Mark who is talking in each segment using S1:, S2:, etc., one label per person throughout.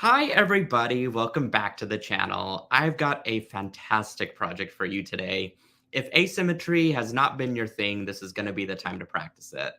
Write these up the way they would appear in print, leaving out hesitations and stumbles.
S1: Hi, everybody. Welcome back to the channel. I've got a fantastic project for you today. If asymmetry has not been your thing, this is going to be the time to practice it.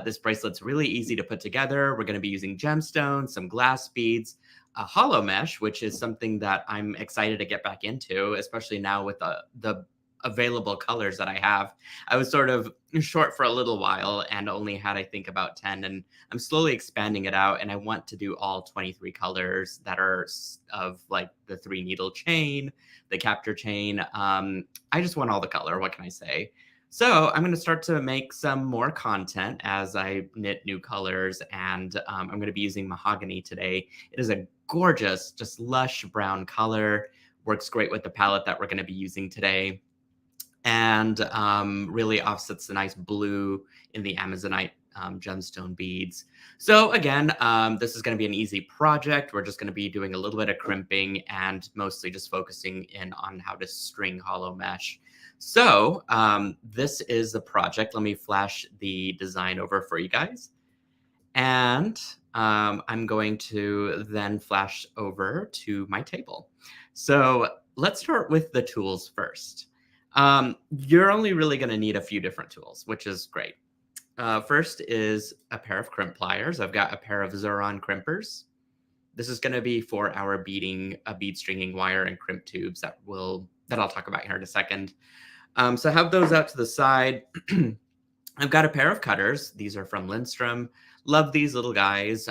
S1: This bracelet's really easy to put together. We're going to be using gemstones, some glass beads, a hollow mesh, which is something that I'm excited to get back into, especially now with the available colors that I have. I was sort of short for a little while and only had, I think, about 10. And I'm slowly expanding it out, and I want to do all 23 colors that are of like the 3 needle chain, the capture chain. I just want all the color. What can I say? So I'm going to start to make some more content as I knit new colors, and I'm going to be using mahogany today. It is a gorgeous, just lush brown color. Works great with the palette that we're going to be using today, and really offsets the nice blue in the Amazonite gemstone beads. So again, this is going to be an easy project. We're just going to be doing a little bit of crimping and mostly just focusing in on how to string hollow mesh. So this is the project. Let me flash the design over for you guys. And I'm going to then flash over to my table. So let's start with the tools first. You're only really going to need a few different tools, which is great. First is a pair of crimp pliers. I've got a pair of Zuron crimpers. This is going to be for our beading, bead stringing wire and crimp tubes that I'll talk about here in a second. So I have those out to the side. I've got a pair of cutters. These are from Lindstrom. Love these little guys.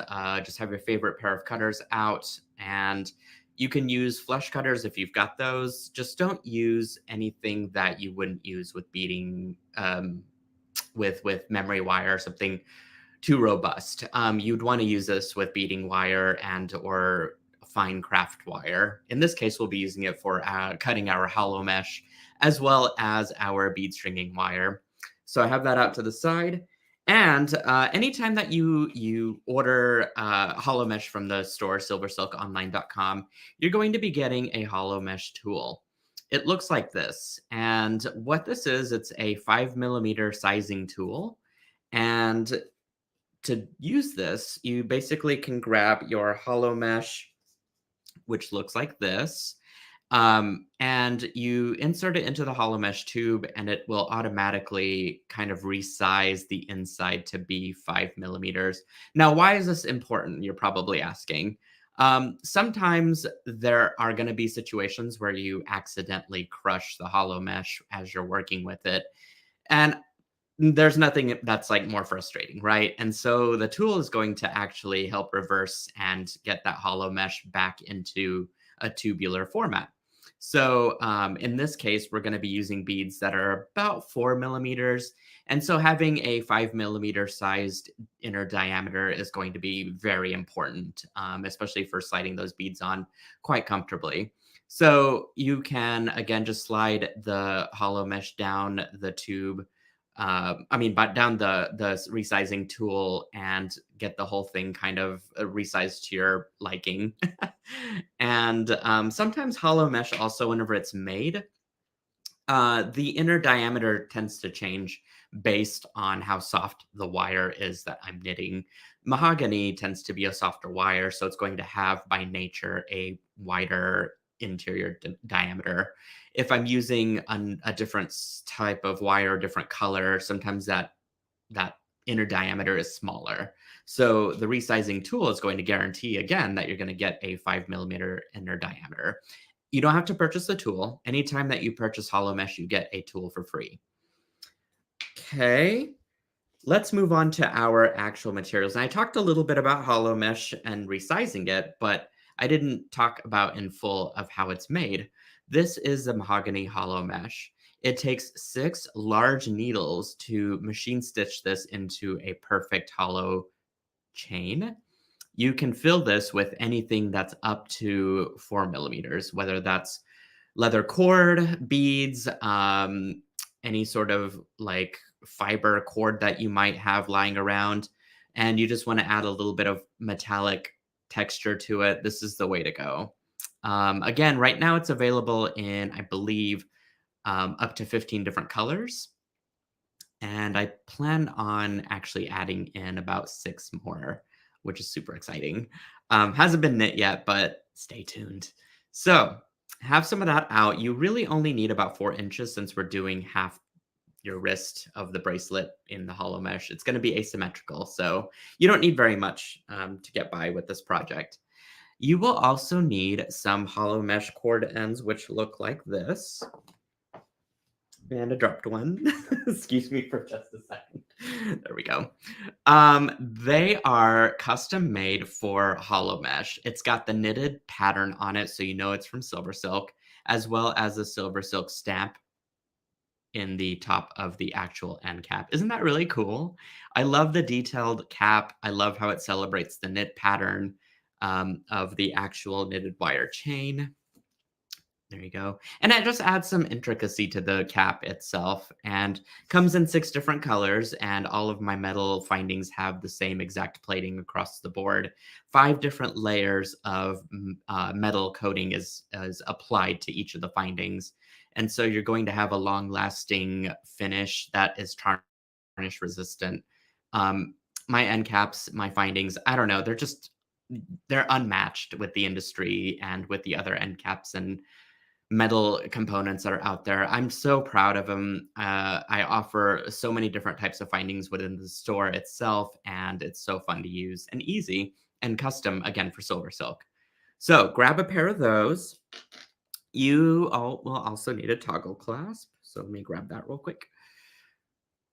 S1: Just have your favorite pair of cutters out, and you can use flush cutters if you've got those. Just don't use anything that you wouldn't use with beading, with memory wire or something too robust. You'd want to use this with beading wire and or fine craft wire. In this case, we'll be using it for cutting our hollow mesh as well as our bead stringing wire. So I have that out to the side. And anytime that you order hollow mesh from the store, silversilkonline.com, you're going to be getting a hollow mesh tool. It looks like this. And what this is, it's a 5 millimeter sizing tool. And to use this, you basically can grab your hollow mesh, which looks like this, and you insert it into the hollow mesh tube, and it will automatically kind of resize the inside to be 5 millimeters. Now, why is this important? You're probably asking. Sometimes there are going to be situations where you accidentally crush the hollow mesh as you're working with it. And there's nothing that's like more frustrating, right? And so the tool is going to actually help reverse and get that hollow mesh back into a tubular format. So in this case, we're going to be using beads that are about 4 millimeters. And so having a 5 millimeter sized inner diameter is going to be very important, especially for sliding those beads on quite comfortably. So you can, again, just slide the hollow mesh down the tube, but down the resizing tool and get the whole thing kind of resized to your liking. And sometimes hollow mesh also, whenever it's made, the inner diameter tends to change based on how soft the wire is that I'm knitting. Mahogany tends to be a softer wire, so it's going to have by nature a wider interior diameter. If I'm using a different type of wire, different color, sometimes that inner diameter is smaller. So the resizing tool is going to guarantee again that you're going to get a 5 millimeter inner diameter. You don't have to purchase the tool. Anytime that you purchase hollow mesh, you get a tool for free. Okay, let's move on to our actual materials. And I talked a little bit about hollow mesh and resizing it, but I didn't talk about in full of how it's made. This is the mahogany hollow mesh. It takes 6 large needles to machine stitch this into a perfect hollow chain. You can fill this with anything that's up to 4 millimeters, whether that's leather cord, beads, any sort of like fiber cord that you might have lying around, and you just want to add a little bit of metallic texture to it. This is the way to go. Again, right now it's available in, I believe, up to 15 different colors. And I plan on actually adding in about 6 more, which is super exciting. Hasn't been knit yet, but stay tuned. So have some of that out. You really only need about 4 inches since we're doing half your wrist of the bracelet in the hollow mesh. It's going to be asymmetrical, so you don't need very much to get by with this project. You will also need some hollow mesh cord ends, which look like this. And I dropped one. Excuse me for just a second. There we go. They are custom made for hollow mesh. It's got the knitted pattern on it, so you know it's from SilverSilk, as well as a SilverSilk stamp in the top of the actual end cap. Isn't that really cool? I love the detailed cap. I love how it celebrates the knit pattern of the actual knitted wire chain. There you go. And it just adds some intricacy to the cap itself and comes in 6 different colors. And all of my metal findings have the same exact plating across the board. 5 different layers of metal coating is applied to each of the findings. And so you're going to have a long lasting finish that is tarnish resistant. My end caps, my findings, I don't know, they're unmatched with the industry and with the other end caps and metal components that are out there. I'm so proud of them. I offer so many different types of findings within the store itself, and it's so fun to use and easy and custom, again, for SilverSilk. So grab a pair of those. You all will also need a toggle clasp. So let me grab that real quick.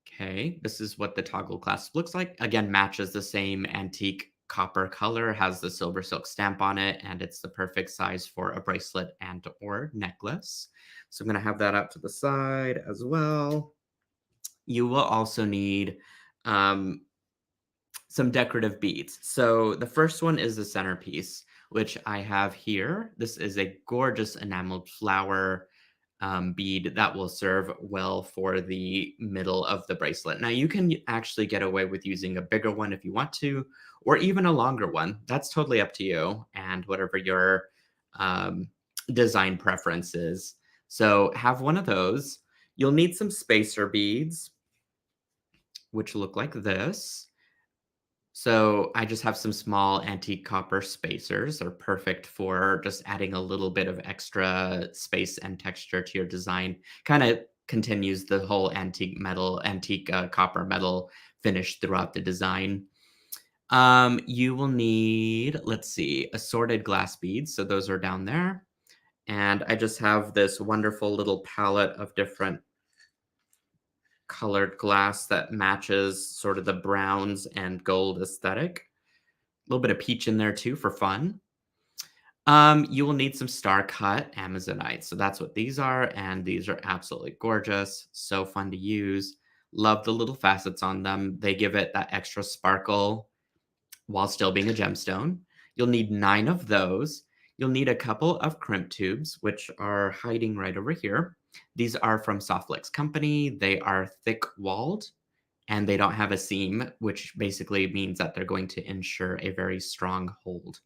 S1: Okay, this is what the toggle clasp looks like. Again, matches the same antique copper color, has the SilverSilk stamp on it, and it's the perfect size for a bracelet and or necklace. So I'm going to have that out to the side as well. You will also need some decorative beads. So the first one is the centerpiece, which I have here. This is a gorgeous enameled flower bead that will serve well for the middle of the bracelet. Now, you can actually get away with using a bigger one if you want to, or even a longer one. That's totally up to you and whatever your um, design preference is. So have one of those. You'll need some spacer beads, which look like this. So I just have some small antique copper spacers. They're perfect for just adding a little bit of extra space and texture to your design. Kind of continues the whole antique copper metal finish throughout the design. You will need, let's see, assorted glass beads. So those are down there. And I just have this wonderful little palette of different colored glass that matches sort of the browns and gold aesthetic. A little bit of peach in there too for fun. You will need some star cut Amazonite. So that's what these are. And these are absolutely gorgeous. So fun to use. Love the little facets on them. They give it that extra sparkle while still being a gemstone. You'll need 9 of those. You'll need a couple of crimp tubes, which are hiding right over here. These are from Softflex Company. They are thick walled and they don't have a seam, which basically means that they're going to ensure a very strong hold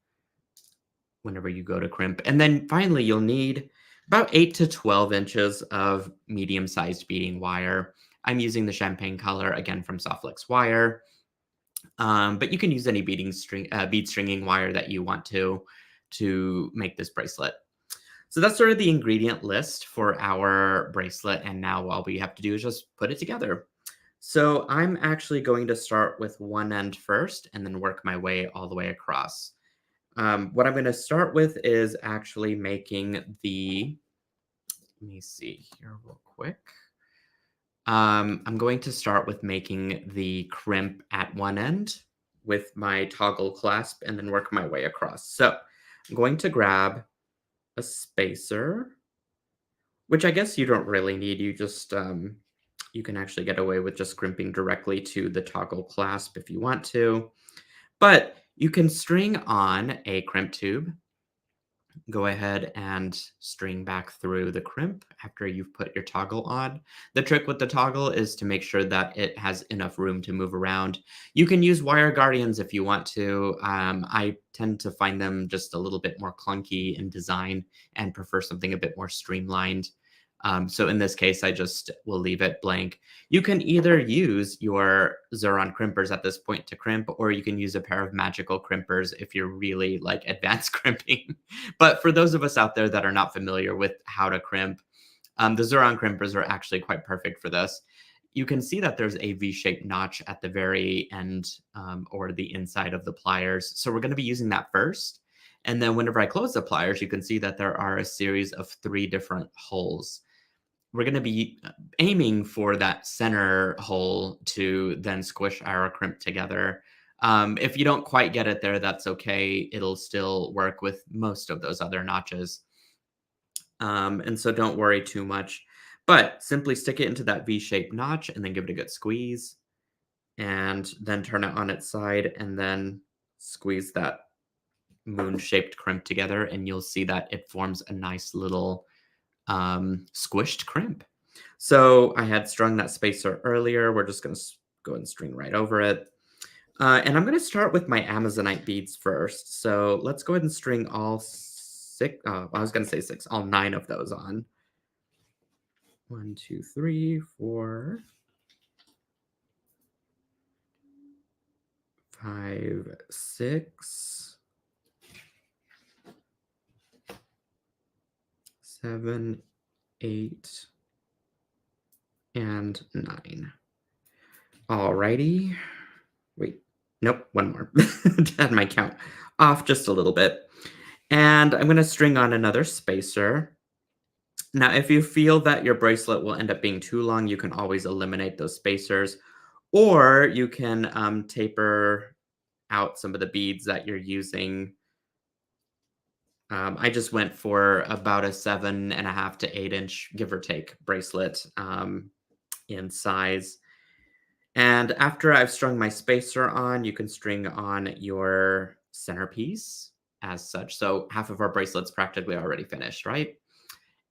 S1: whenever you go to crimp. And then finally, you'll need about 8 to 12 inches of medium-sized beading wire. I'm using the champagne color, again, from Softflex Wire. But you can use any bead stringing wire that you want to make this bracelet. So that's sort of the ingredient list for our bracelet. And now all we have to do is just put it together. So I'm actually going to start with one end first and then work my way all the way across. What I'm going to start with is actually making let me see here real quick. I'm going to start with making the crimp at one end with my toggle clasp and then work my way across. So I'm going to grab a spacer, which I guess you don't really need. You just, you can actually get away with just crimping directly to the toggle clasp if you want to. But you can string on a crimp tube. Go ahead and string back through the crimp after you've put your toggle on. The trick with the toggle is to make sure that it has enough room to move around. You can use wire guardians if you want to. I tend to find them just a little bit more clunky in design and prefer something a bit more streamlined. So in this case, I just will leave it blank. You can either use your Xuron crimpers at this point to crimp, or you can use a pair of magical crimpers if you're really like advanced crimping. But for those of us out there that are not familiar with how to crimp, the Xuron crimpers are actually quite perfect for this. You can see that there's a V-shaped notch at the very end or the inside of the pliers. So we're going to be using that first. And then whenever I close the pliers, you can see that there are a series of 3 different holes. We're going to be aiming for that center hole to then squish our crimp together. If you don't quite get it there, that's okay. It'll still work with most of those other notches. And so don't worry too much. But simply stick it into that V-shaped notch and then give it a good squeeze. And then turn it on its side and then squeeze that moon-shaped crimp together. And you'll see that it forms a nice little squished crimp. So I had strung that spacer earlier. We're just going to go and string right over it. And I'm going to start with my Amazonite beads first. So let's go ahead and string all 6. I was going to say 6, all 9 of those on. 1, 2, 3, 4, 5, 6, 7, 8, and 9. Alrighty. Wait, nope, one more. Had my count off just a little bit. And I'm going to string on another spacer. Now, if you feel that your bracelet will end up being too long, you can always eliminate those spacers, or you can taper out some of the beads that you're using. I just went for about a 7.5 to 8-inch, give or take, bracelet in size. And after I've strung my spacer on, you can string on your centerpiece as such. So half of our bracelet's practically already finished, right?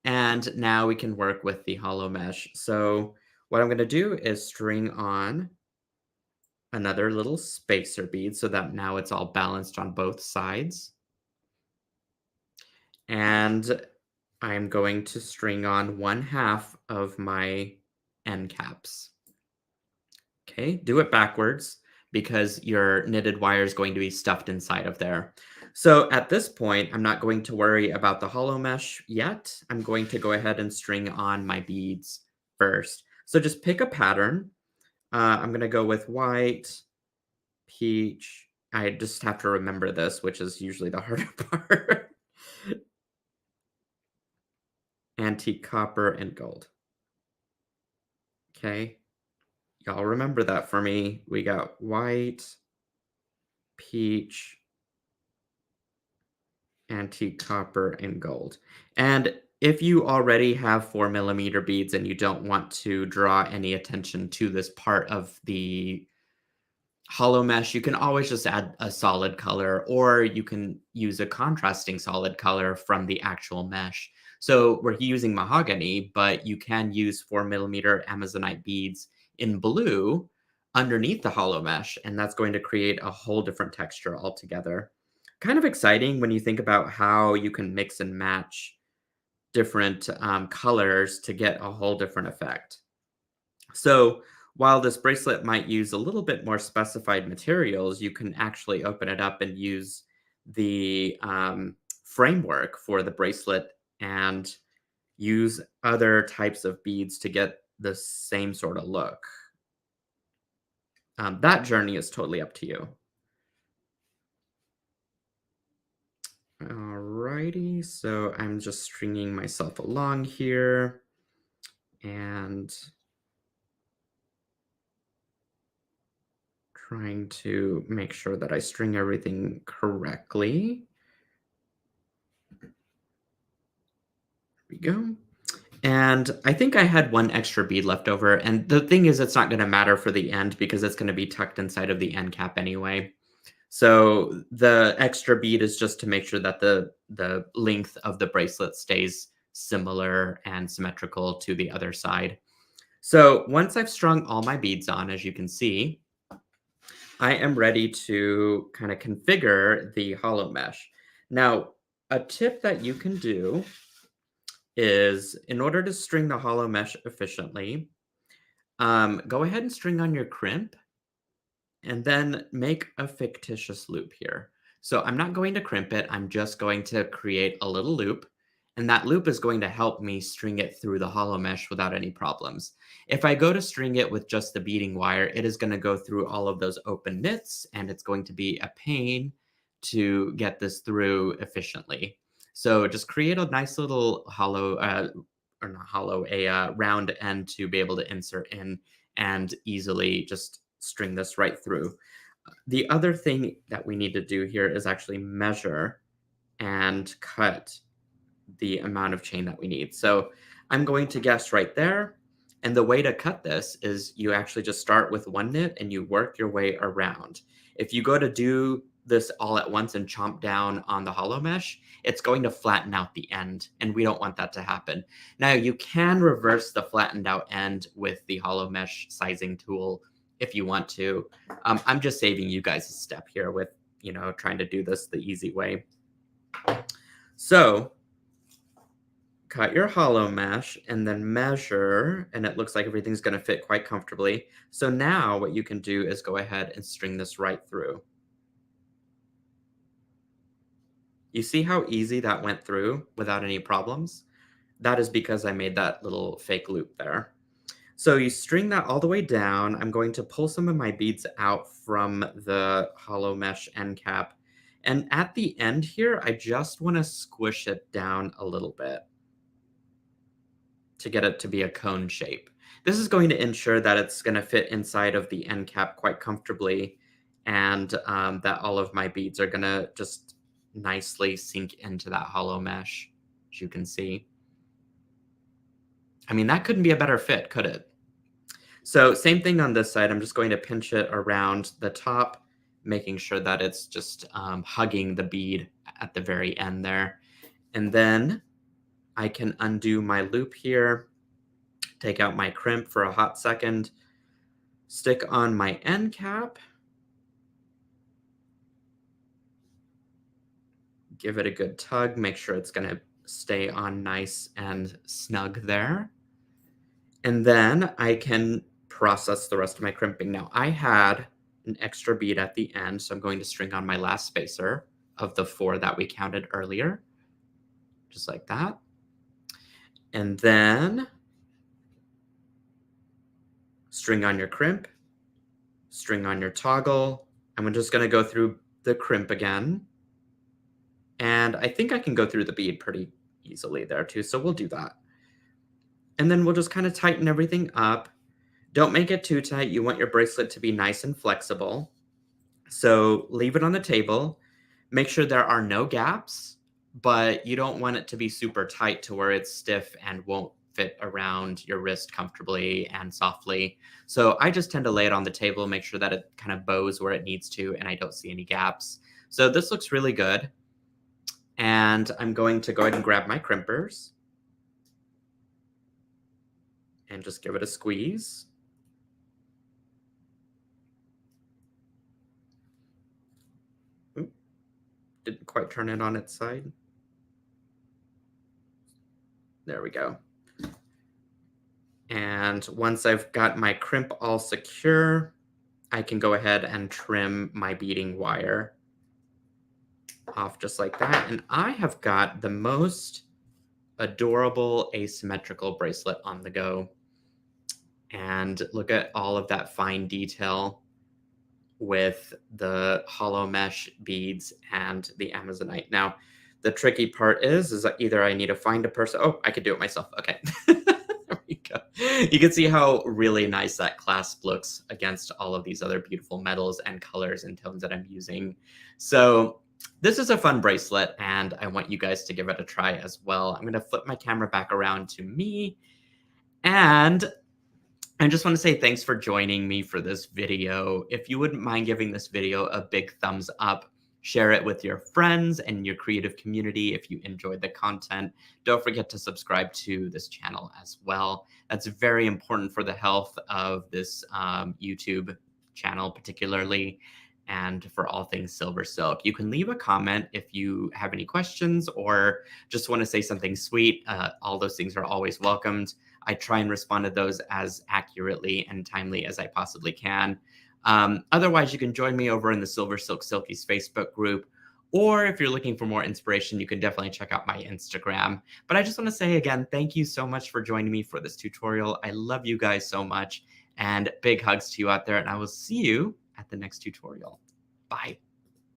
S1: And now we can work with the hollow mesh. So what I'm going to do is string on another little spacer bead so that now it's all balanced on both sides. And I'm going to string on 1/2 of my end caps. Okay, do it backwards because your knitted wire is going to be stuffed inside of there. So at this point, I'm not going to worry about the hollow mesh yet. I'm going to go ahead and string on my beads first. So just pick a pattern. I'm going to go with white, peach. I just have to remember this, which is usually the harder part. Antique copper and gold. Okay. Y'all remember that for me. We got white, peach, antique copper, and gold. And if you already have 4mm beads and you don't want to draw any attention to this part of the hollow mesh, you can always just add a solid color, or you can use a contrasting solid color from the actual mesh. So we're using mahogany, but you can use 4mm Amazonite beads in blue underneath the hollow mesh, and that's going to create a whole different texture altogether. Kind of exciting when you think about how you can mix and match different colors to get a whole different effect. So while this bracelet might use a little bit more specified materials, you can actually open it up and use the framework for the bracelet and use other types of beads to get the same sort of look. That journey is totally up to you. Alrighty, so I'm just stringing myself along here and trying to make sure that I string everything correctly. There we go. And I think I had one extra bead left over. And the thing is, it's not going to matter for the end because it's going to be tucked inside of the end cap anyway. So the extra bead is just to make sure that the length of the bracelet stays similar and symmetrical to the other side. So once I've strung all my beads on, as you can see, I am ready to kind of configure the hollow mesh. Now, a tip that you can do is in order to string the hollow mesh efficiently, go ahead and string on your crimp and then make a fictitious loop here. So I'm not going to crimp it, I'm just going to create a little loop, and that loop is going to help me string it through the hollow mesh without any problems. If I go to string it with just the beading wire, it is going to go through all of those open knits, and it's going to be a pain to get this through efficiently. So just create a nice little hollow, or not hollow, a round end to be able to insert in and easily just string this right through. The other thing that we need to do here is actually measure and cut the amount of chain that we need. So I'm going to guess right there. And the way to cut this is you actually just start with one knit and you work your way around. If you go to do this all at once and chomp down on the hollow mesh, it's going to flatten out the end, and we don't want that to happen. Now, you can reverse the flattened out end with the hollow mesh sizing tool if you want to. I'm just saving you guys a step here with, trying to do this the easy way. So cut your hollow mesh and then measure, and it looks like everything's going to fit quite comfortably. So now what you can do is go ahead and string this right through. You see how easy that went through without any problems? That is because I made that little fake loop there. So you string that all the way down. I'm going to pull some of my beads out from the hollow mesh end cap. And at the end here, I just want to squish it down a little bit to get it to be a cone shape. This is going to ensure that it's going to fit inside of the end cap quite comfortably, and that all of my beads are going to just nicely sink into that hollow mesh, as you can see. I mean, that couldn't be a better fit, could it? So same thing on this side. I'm just going to pinch it around the top, making sure that it's just hugging the bead at the very end there. And then I can undo my loop here, take out my crimp for a hot second, stick on my end cap, give it a good tug, make sure it's going to stay on nice and snug there. And then I can process the rest of my crimping. Now, I had an extra bead at the end, so I'm going to string on my last spacer of the 4 that we counted earlier, just like that. And then string on your crimp, string on your toggle. I'm just going to go through the crimp again. And I think I can go through the bead pretty easily there too, so we'll do that. And then we'll just kind of tighten everything up. Don't make it too tight. You want your bracelet to be nice and flexible. So leave it on the table. Make sure there are no gaps, but you don't want it to be super tight to where it's stiff and won't fit around your wrist comfortably and softly. So I just tend to lay it on the table, make sure that it kind of bows where it needs to, and I don't see any gaps. So this looks really good. And I'm going to go ahead and grab my crimpers and just give it a squeeze. Oop, didn't quite turn it on its side. There we go. And once I've got my crimp all secure, I can go ahead and trim my beading wire off just like that. And I have got the most adorable asymmetrical bracelet on the go. And look at all of that fine detail with the hollow mesh beads and the Amazonite. Now, the tricky part is that either I need to find a person. Oh, I could do it myself. Okay. There we go. You can see how really nice that clasp looks against all of these other beautiful metals and colors and tones that I'm using. So this is a fun bracelet, and I want you guys to give it a try as well. I'm going to flip my camera back around to me, and I just want to say thanks for joining me for this video. If you wouldn't mind giving this video a big thumbs up, share it with your friends and your creative community if you enjoyed the content. Don't forget to subscribe to this channel as well. That's very important for the health of this YouTube channel particularly. and for all things Silver Silk. You can leave a comment if you have any questions or just want to say something sweet. All those things are always welcomed. I try and respond to those as accurately and timely as I possibly can. Otherwise, you can join me over in the Silver Silk Silkies Facebook group. Or if you're looking for more inspiration, you can definitely check out my Instagram. But I just want to say again, thank you so much for joining me for this tutorial. I love you guys so much. And big hugs to you out there. And I will see you at the next tutorial. Bye.